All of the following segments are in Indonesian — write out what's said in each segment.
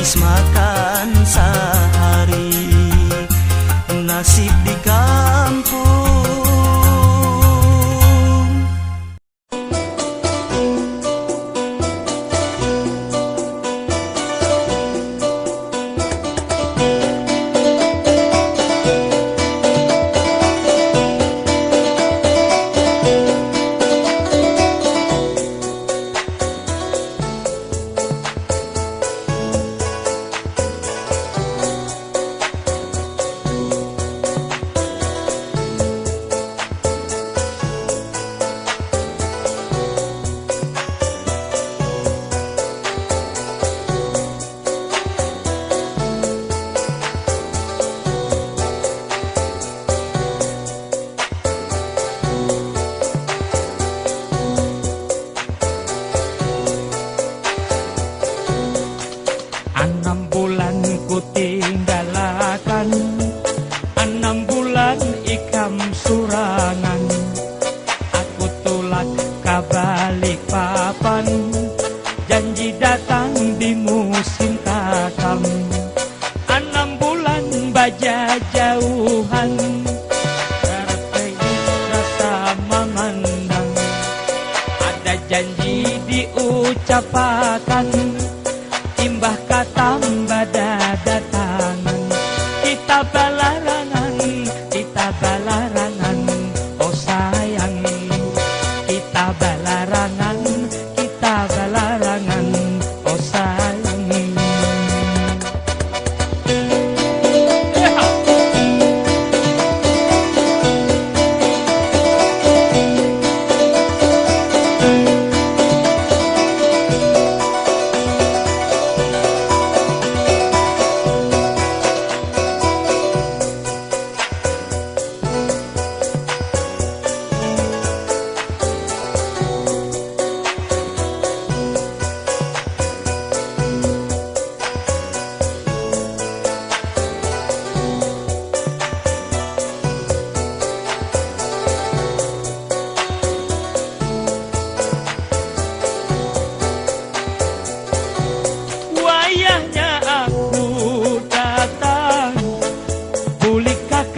habis makan sehari. Nasib di kampung.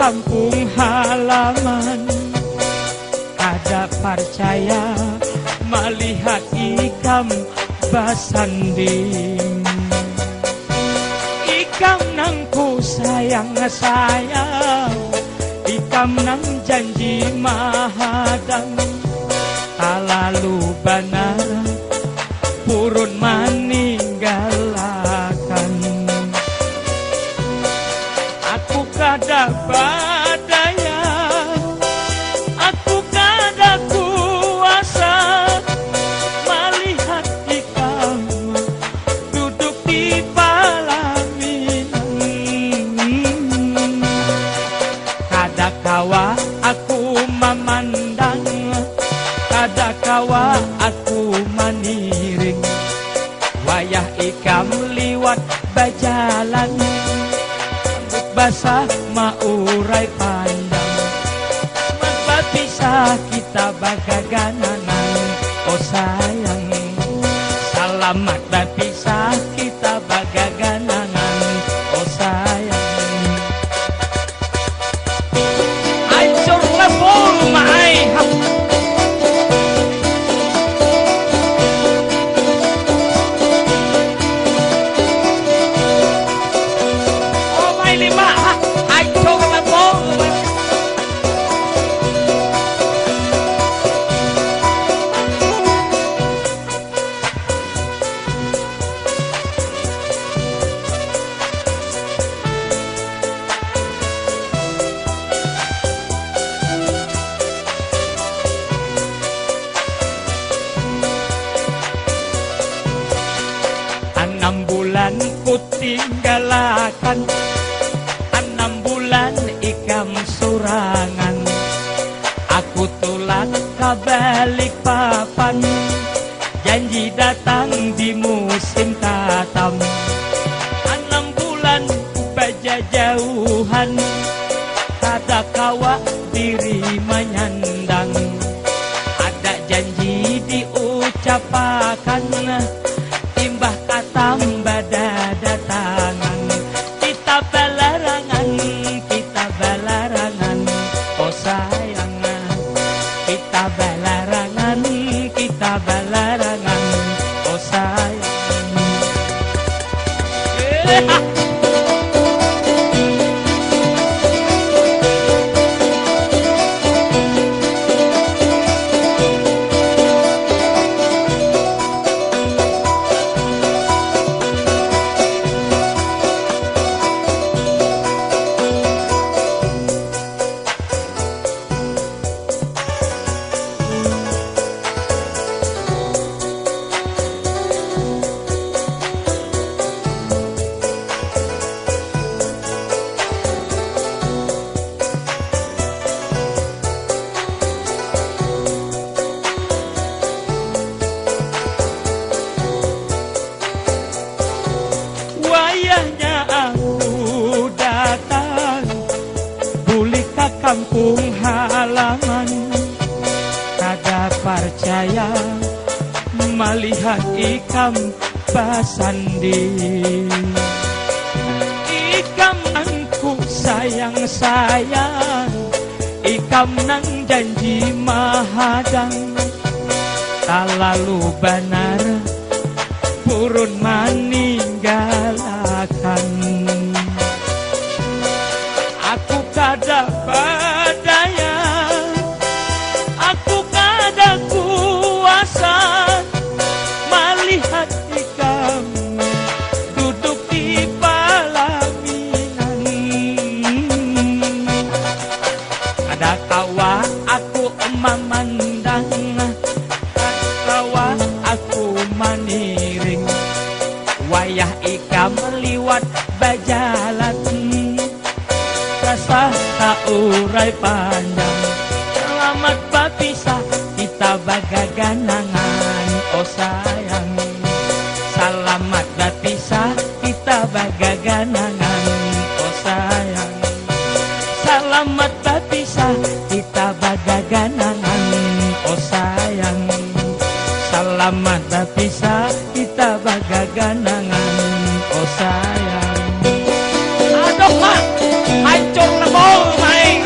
Kampung halaman, kada percaya melihat ikam basanding. Ikam nangku sayang, ikam nang janji mahadang. Talalu banar purun meninggalkan. Aku kada badaya, aku kada kuasa melihat ikam duduk di pelaminan. Kada kawa aku memandang, kada kawa aku maniring. Wayah ikam liwat bajalan, basah maurai pandang. Magbapisah kita bagagananan, oh sayang. Salamat bapisah kita bagagananan, oh sayang. Ancur lebur maay hap. Ku tinggalakan 6 bulan ikam surangan. Aku tulak ka Balikpapan, janji datang di musim tatam. 6 bulan baja jauhan, kada kawa diri menyandang. Ada janji diucapakan, timbah katam badadata. kabalarangan, oh sayang. Wayahnya aku datang buli ke kampung halaman, kada percaya melihat ikam pasandi. Ikam angku sayang-sayang, ikam nang janji mahadang, tak lalu benar purun meninggalkan. Aku kada berdaya, aku kada kuasa melihat ikam duduk di pelaminan. Kada kawa aku memandang, kawa aku maniring, wayah ikam liwat bajalan, rasa tak urai panjang. Selamat berpisah kita bagaganangan, oh sayang. Selamat berpisah kita bagaganangan, oh sayang. Selamat berpisah kita bagaganangan, oh sayang. Selamat berpisah kita bagaganangan, oh sayang. Aduh mak, hancur lebur main.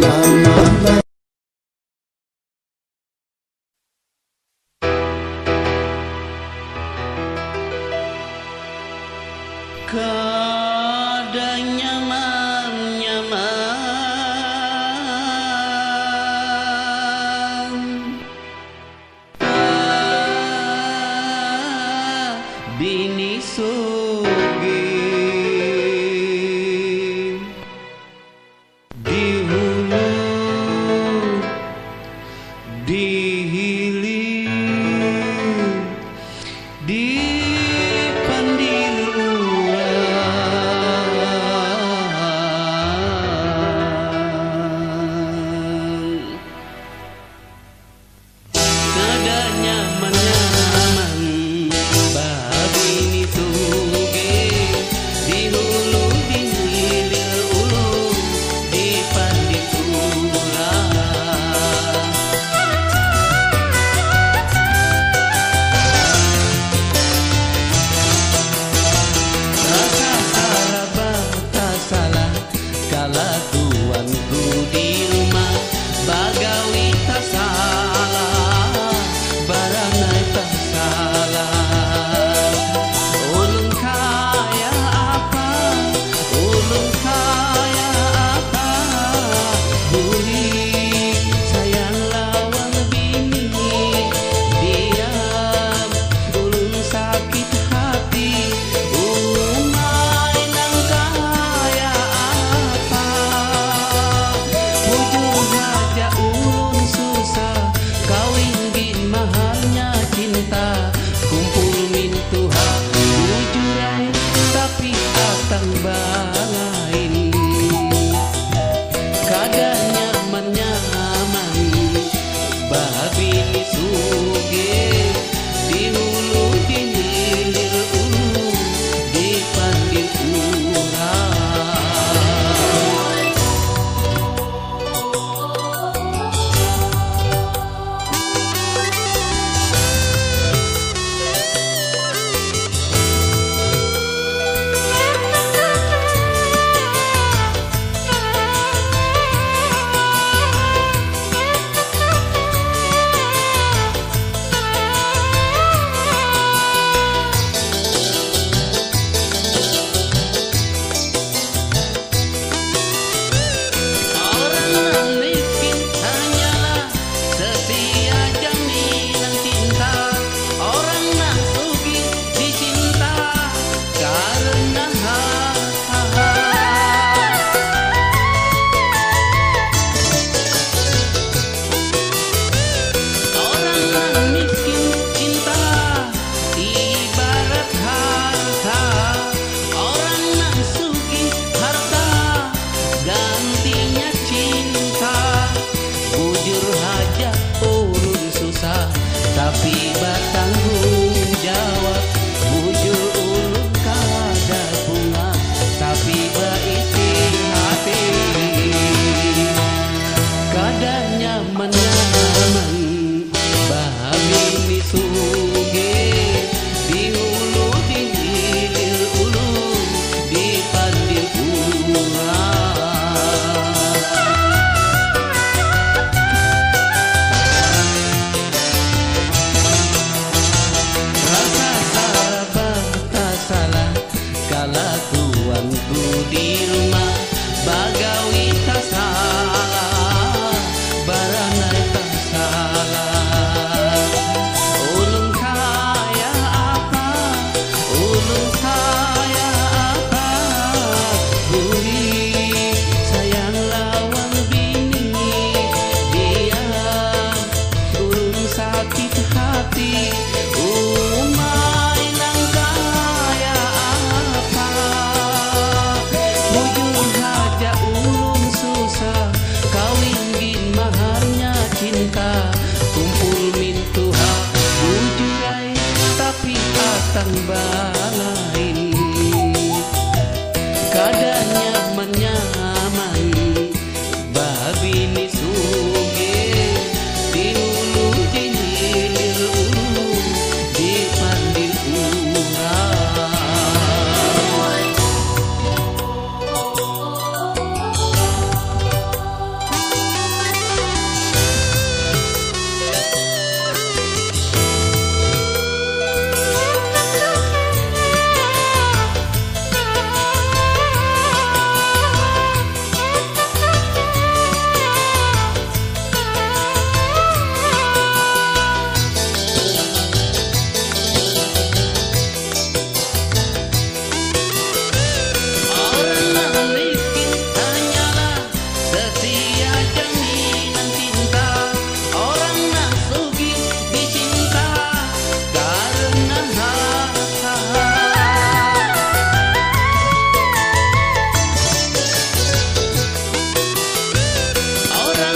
Kada nyaman-nyaman bini sugih di hulu di hilir di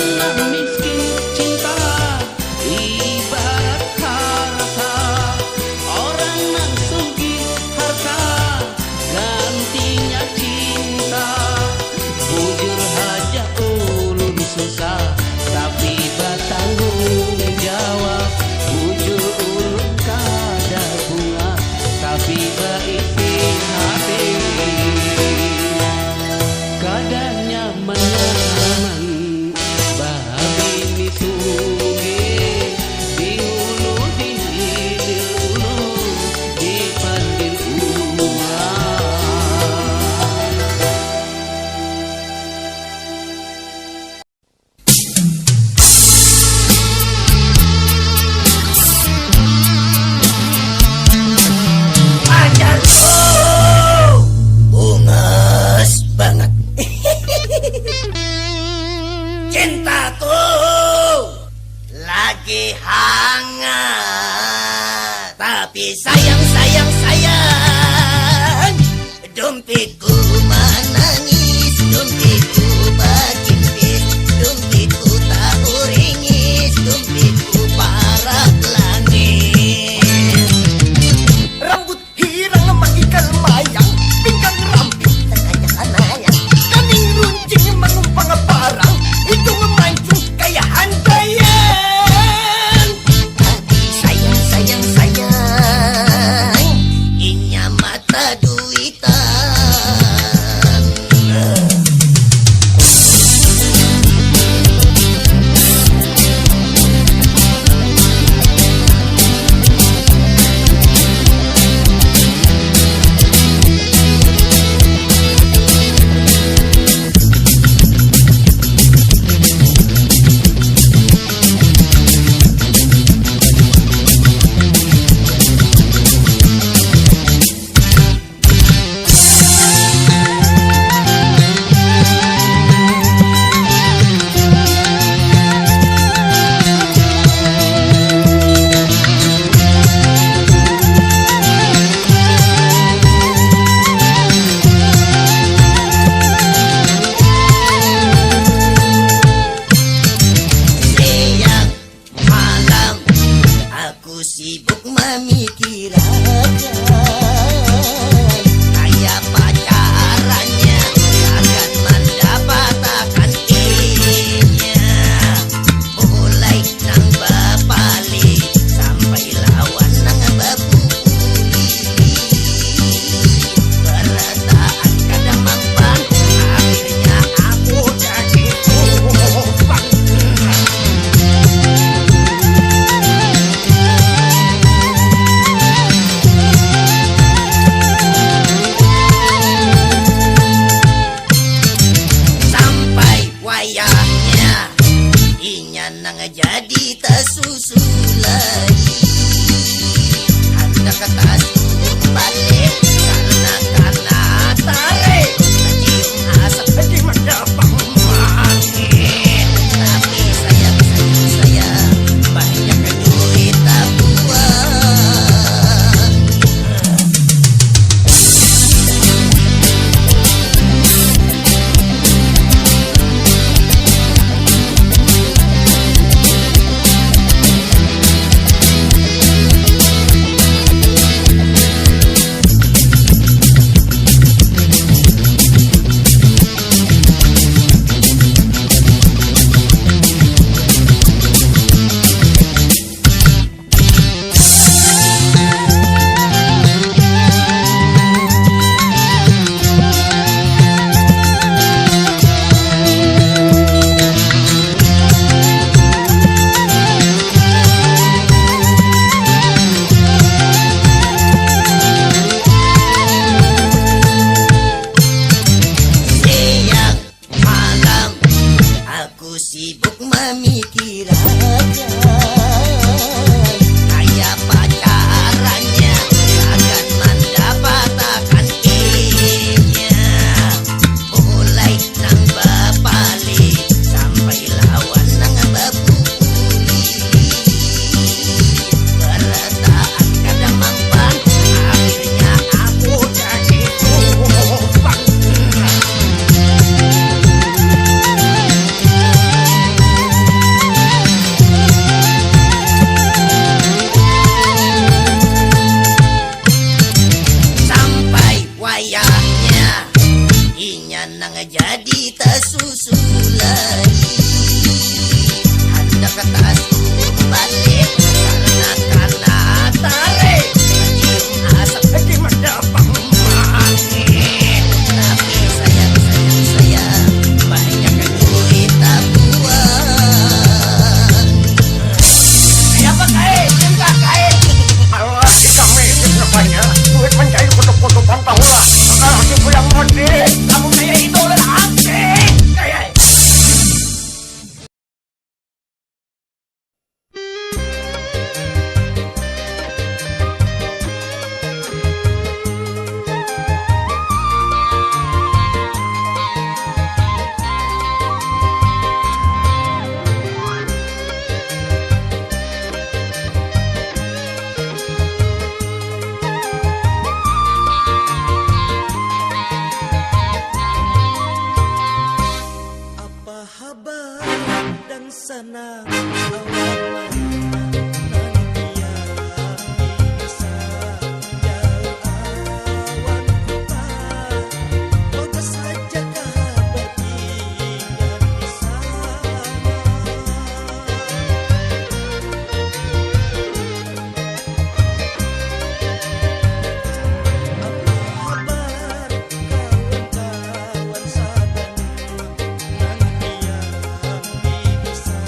pernah miskin cinta, ibarat harta. Orang nan sugih harta, gantinya cinta. Bujur haja ulun susah, tapi bertanggung jawab. Bujur ulun kada bunga, tapi berisi hati. Kadanya menyaman babini sugih, di hulu di hilir ulu, di pandil uang. Pacarku bunges banget. Cintaku lagi hangat, tapi sayang sayang sayang, dompetku menangis, dompetku berkimpis, dompetku tak uringis, dompetku parah langit. Rambut hirang magigal mayang, pinggang ramping terkacak anayang, kaning runcing mengumpang parang, hidung mancung kayak handayang. Tapi sayang sayang sayang, inya mata duitan. Siang malam aku sibuk memikirkan kayak pacarannya akan mendapatkan inya. Mulai nang bapali sampai lawan nang bapuli, berataan kada mampan, akhirnya aku jadi korban. Sampai wayahnya inya nang jadi tasusu lagi, hendak tasu balik karena tarik mencium asap di mendapang mangit. Tapi sayang sayang sayang, banyak duit tabungan. Siang malam aku sibuk memikirkan kayak pacarannya akan mendapatkan inya. Mulai nang bapali sampai lawan nang bapuli, berataan kada mampan, akhirnya aku jadi korban. stasiun balik karena tarik cium asap di mendapang mangit. Tapi sayang banyak duit tabungan. Ya pakai cinta kain. Allah kita mikir namanya duit menjadi kutu-kutu pantau lah. Nah, aku yang modis. Kamu saya itu adalah anjing. Apa kabar dan sana awak nanti yang bisa jauh awan kota. Moga saja kabar yang di sana. Kabar kawan-kawan saban nanti yang bisa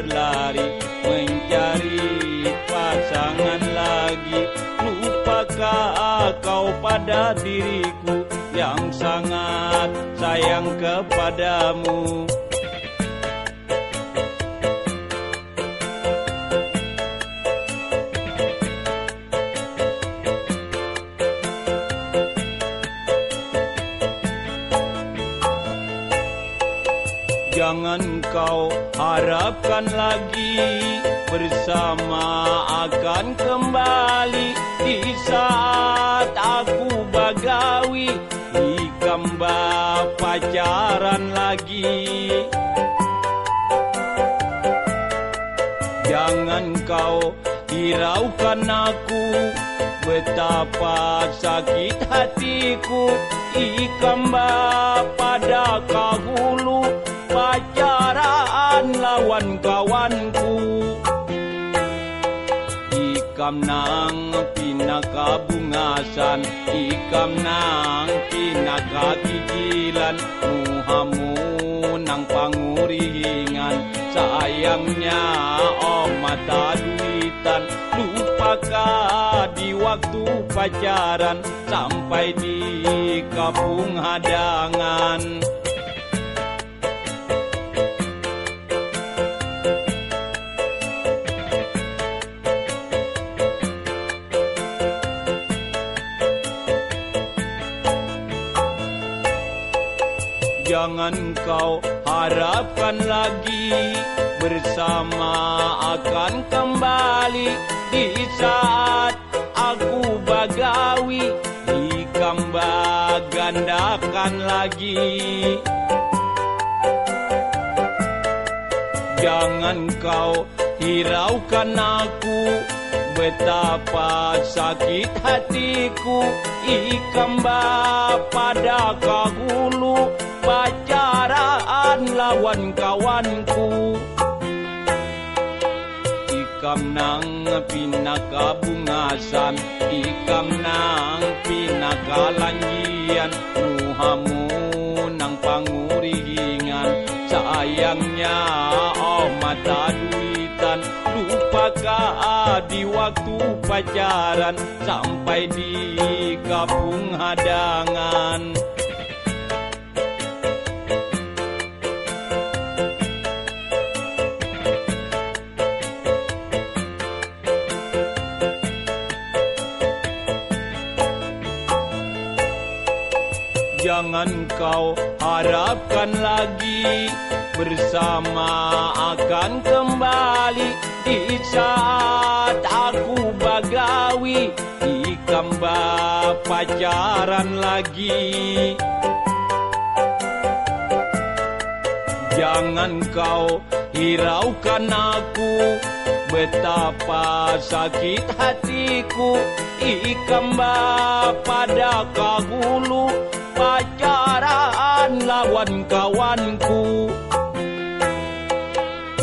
berlari mencari pasangan lagi. Lupakah kau pada diriku yang sangat sayang kepadamu? Jangan kau harapkan lagi bersama akan kembali di saat aku bagawi di kamba pacaran lagi. Jangan kau hiraukan aku betapa sakit hatiku ikamba pada kahulu pacaran lawan kawanku. Ikam nang pinaka bungasan, ikam nang pinaka kikilan, muhamu nang pangurihingan. Sayangnya oh mata duitan, lupakah di waktu pacaran sampai di kampung hadangan. Jangan kau harapkan lagi bersama akan kembali di saat aku bagawi di kamba gandakan lagi. Jangan kau hiraukan aku betapa sakit hatiku ikamba pada kahulu pacaran lawan kawanku. Ikam nang pinaka bungasan, ikam nang pinaka lanjian, muhamu nang pangurihingan. Sayangnya oh mata duitan, lupakah di waktu pacaran sampai di kampung hadangan. Jangan kau harapkan lagi bersama akan kembali di saat aku bagawi di kamba pacaran lagi. Jangan kau hiraukan aku betapa sakit hatiku ikamba pada kahulu pacaran lawan kawanku.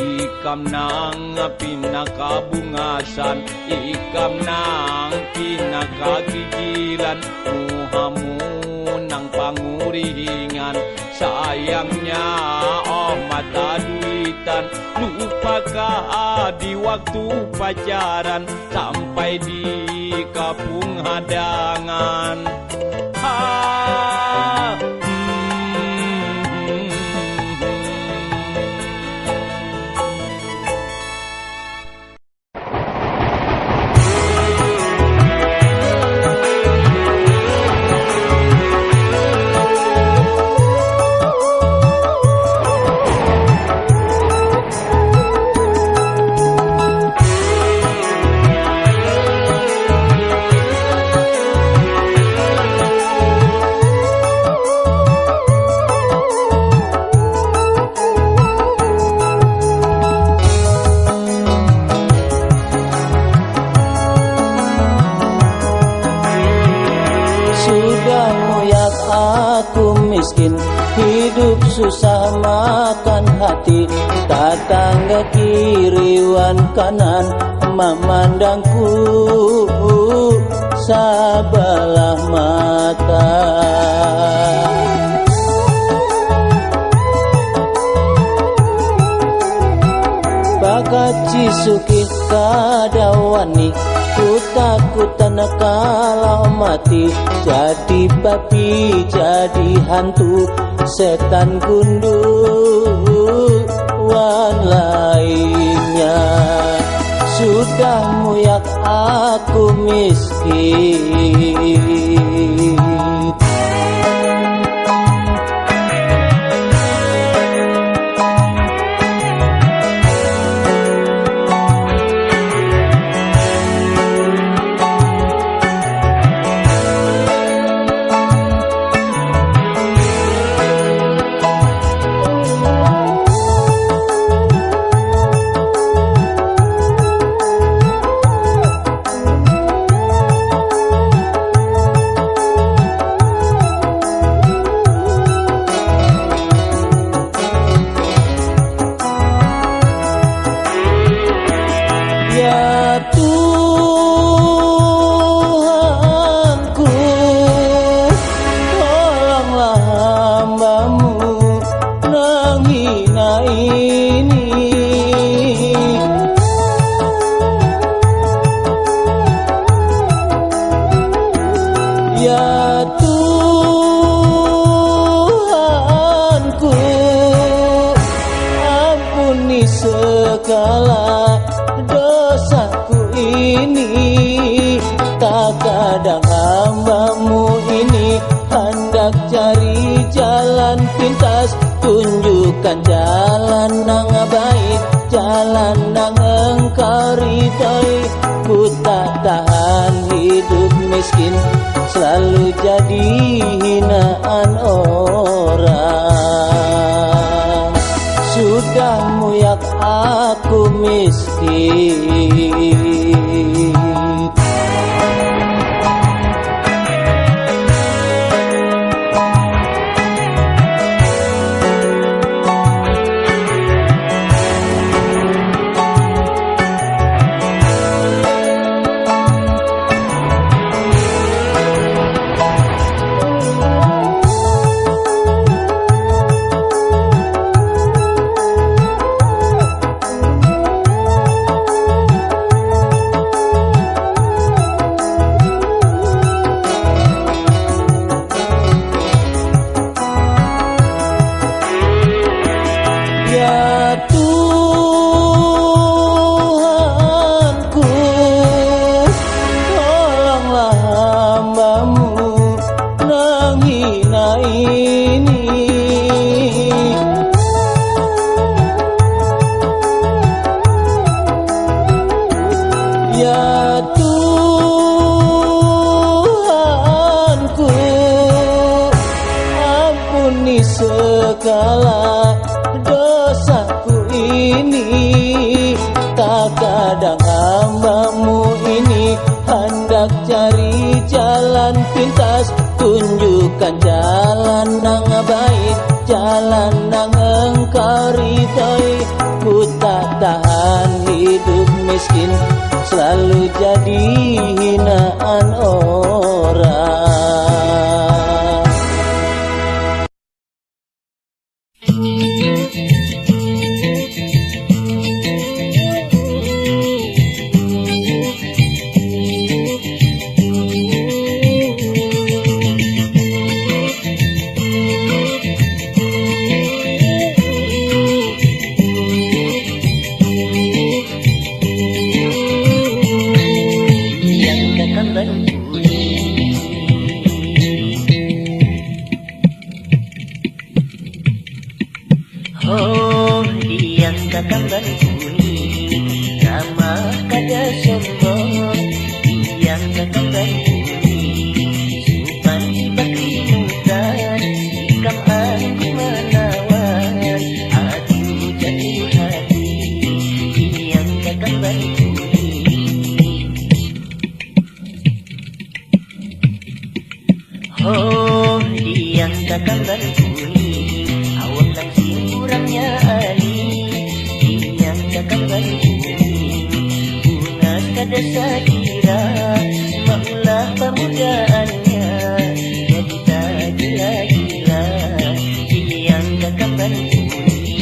Ikam nang pinaka bungasan, ikam nang pinaka kikilan, muhamu nang pangurihingan. Sayangnya oh mata duitan, lupakah di waktu pacaran sampai di kampung hadangan. Miskin, hidup susah makan hati, tetangga kiriwan kanan memandangku sabelah mata. Pagaci sukih kadawani, ku takutan kalau mati. Jadi babi, jadi hantu, setan gunduan lainnya. Sudah muyak aku miskin. Segala dosaku ini, tak kadang hambamu ini hendak cari jalan pintas. Tunjukkan jalan nang baik, jalan nang engkau ridhoi. Ku tak tahan hidup miskin, selalu jadi hinaan orang. Sudah muyak aku miskin. Segala dosaku ini, tak kadang hambamu ini hendak cari jalan pintas. Tunjukkan jalan nang baik, jalan nang engkau ridhoi. Ku tak tahan hidup miskin, selalu jadi hinaan orang. Oh, yang datang berkuni, ramah kada sombong. Yang datang berkuni, supan bakri mutan, ikam aku menawan, aku jatuh hati. Yang datang berkuni, oh, yang datang berkuni, awak langsing kurangnya ali. Yang datang berkuni, unas kada sakira, maulah pemudaannya jadi tak gila-gila. Yang datang berkuni,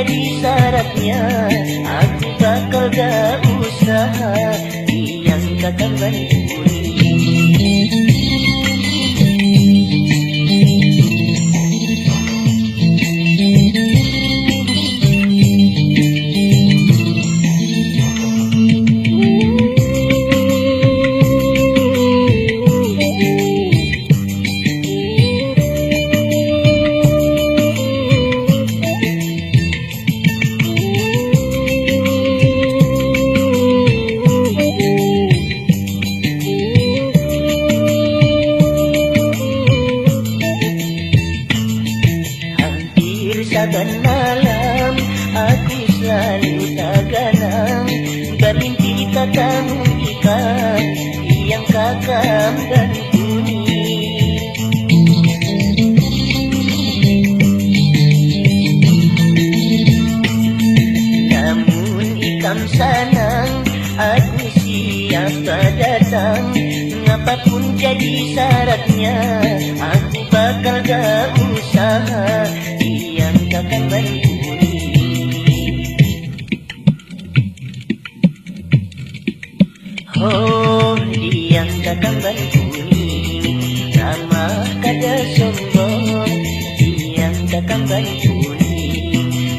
jadi syaratnya, aku bakal gak usaha yang kakak bantuin. Saban malam aku selalu tergenang bermimpi katamu ikan yang kakak bantuni. Namun ikam sanang aku siapa datang, apapun jadi syaratnya, aku bakal gak usaha kakak bantuni. Oh, yang kakak bantuni ramah kada sombong, yang kakak bantuni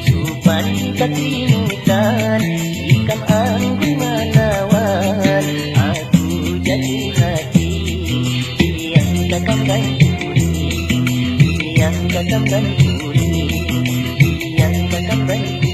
supan ketimutan, ikam anggun manawan aku jatuh hati. Yang kakak bantuni, yang kakak bantuni, yang kakak bantuni.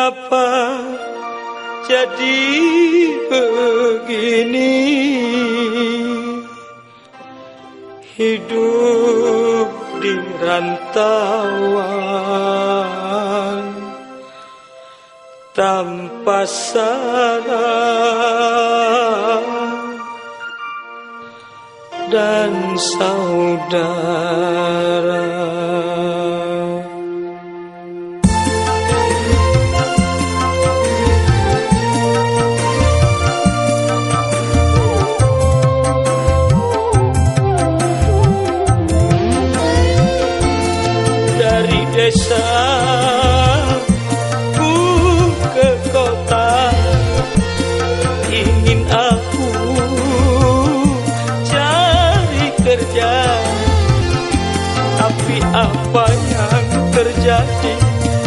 Mengapa jadi begini? Hidup di rantauan tanpa saudara dan saudara. Dari desa ku ke kota, ingin aku cari kerja, tapi apa yang terjadi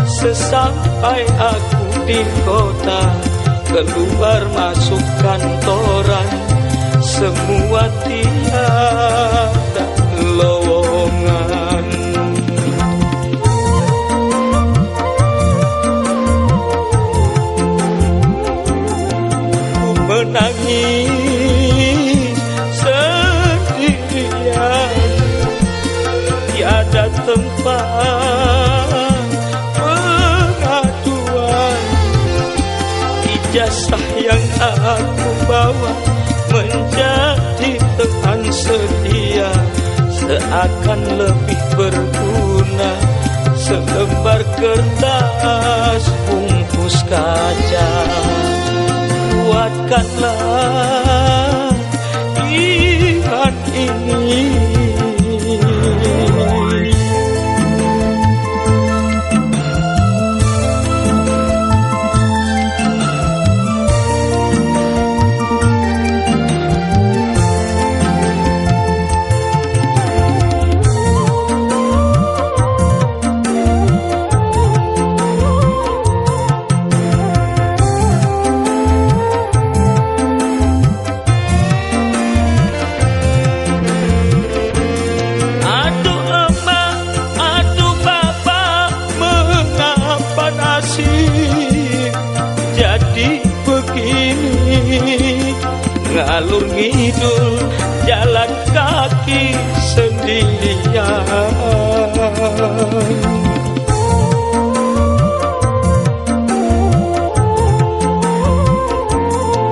sesampai aku di kota? Keluar masuk kantoran, semua tiada lowongan. Menangis sendirian, tiada tempat pengaduan. Ijazah yang aku bawa menjadi teman setia, seakan lebih berguna selembar kertas bungkus kaca. Kuatkanlah iman ini. Ngalur ngidul jalan kaki sendirian.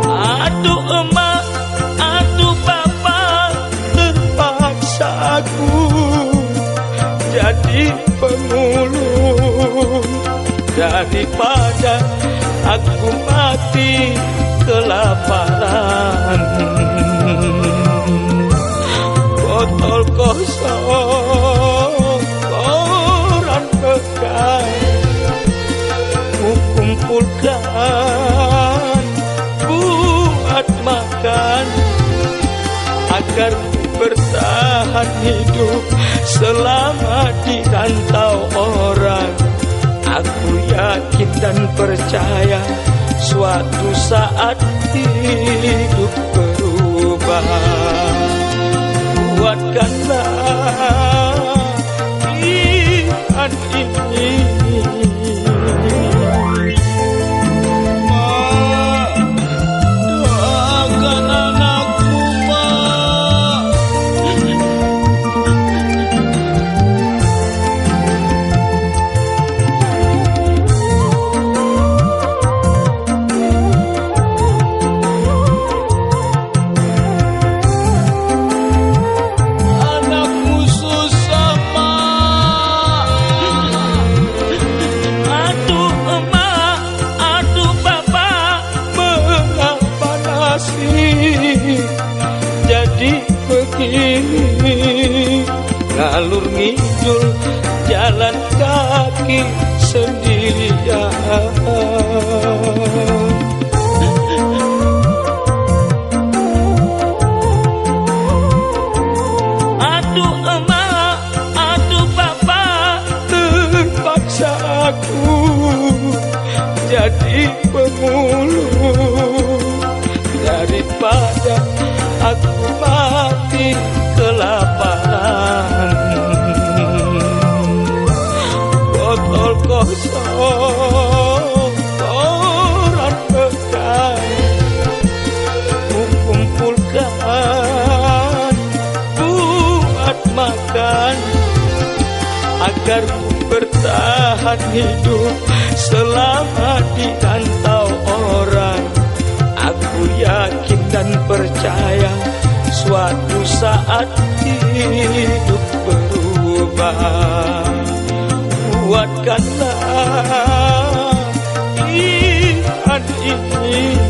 Aduh emak, aduh bapak, terpaksa aku jadi pemulung. Daripada aku mati kelaparan, botol kosong, koran bekas ku kumpulkan buat makan, agar bertahan hidup selama di rantau orang. Aku yakin dan percaya suatu saat hidup berubah. Kuatkanlah iman ini. Mak, doakan anakku, Mak. Ngalur ngidul jalan kaki sendirian. Aduh emak, aduh bapak, terpaksa aku jadi pemulung. Daripada aku mati kelaparan, botol kosong, agar ku bertahan hidup selama di rantau orang. Aku yakin dan percaya suatu saat hidup berubah. Kuatkanlah iman ini.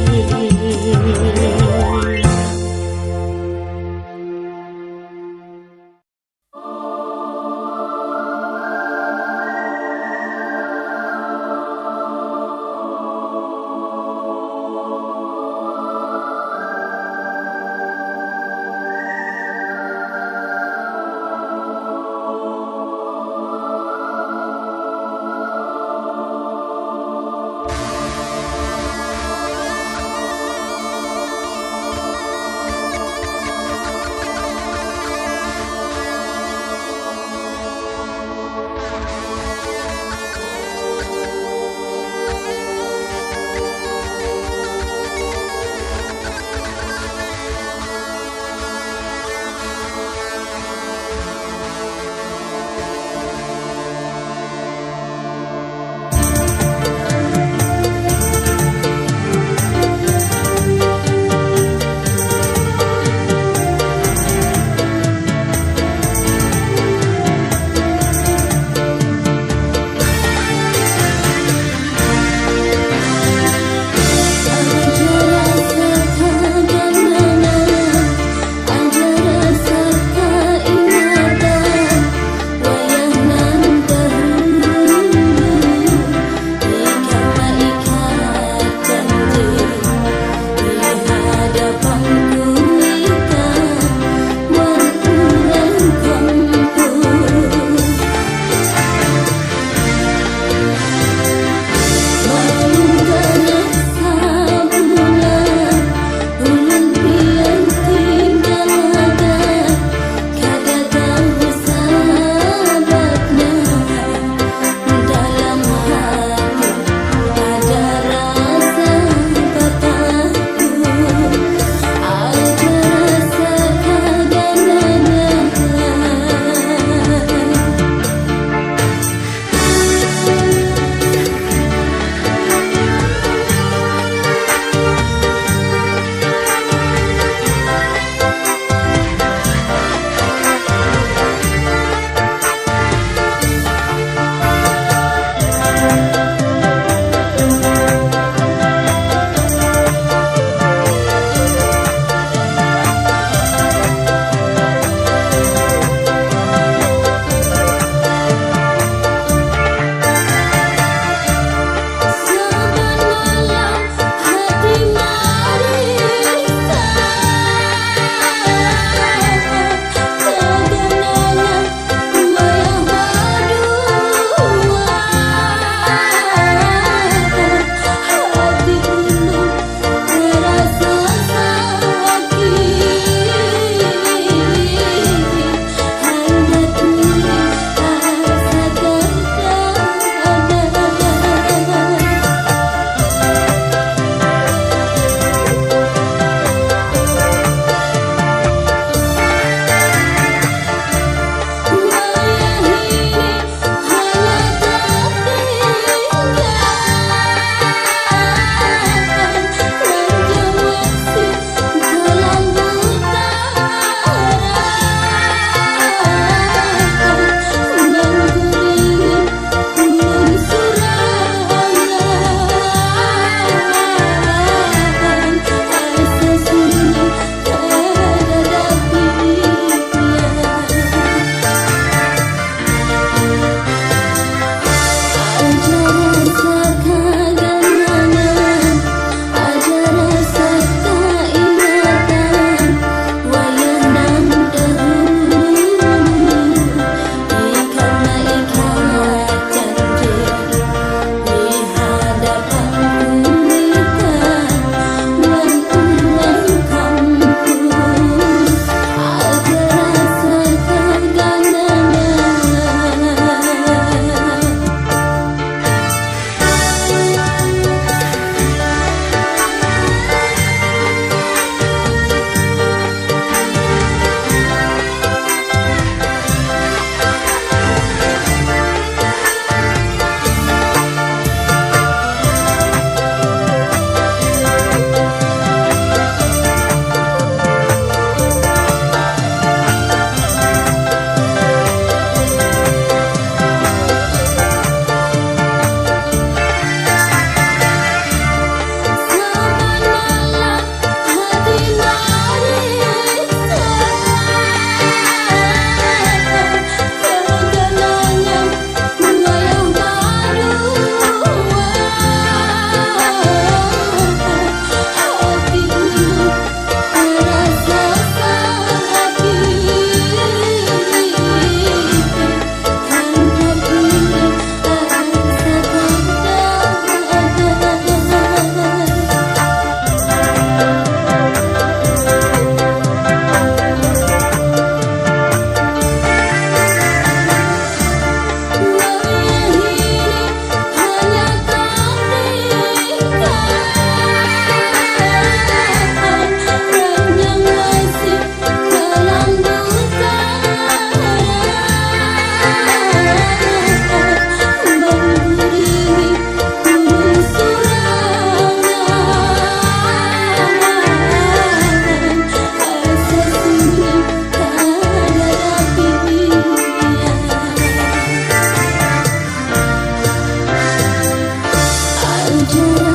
Juru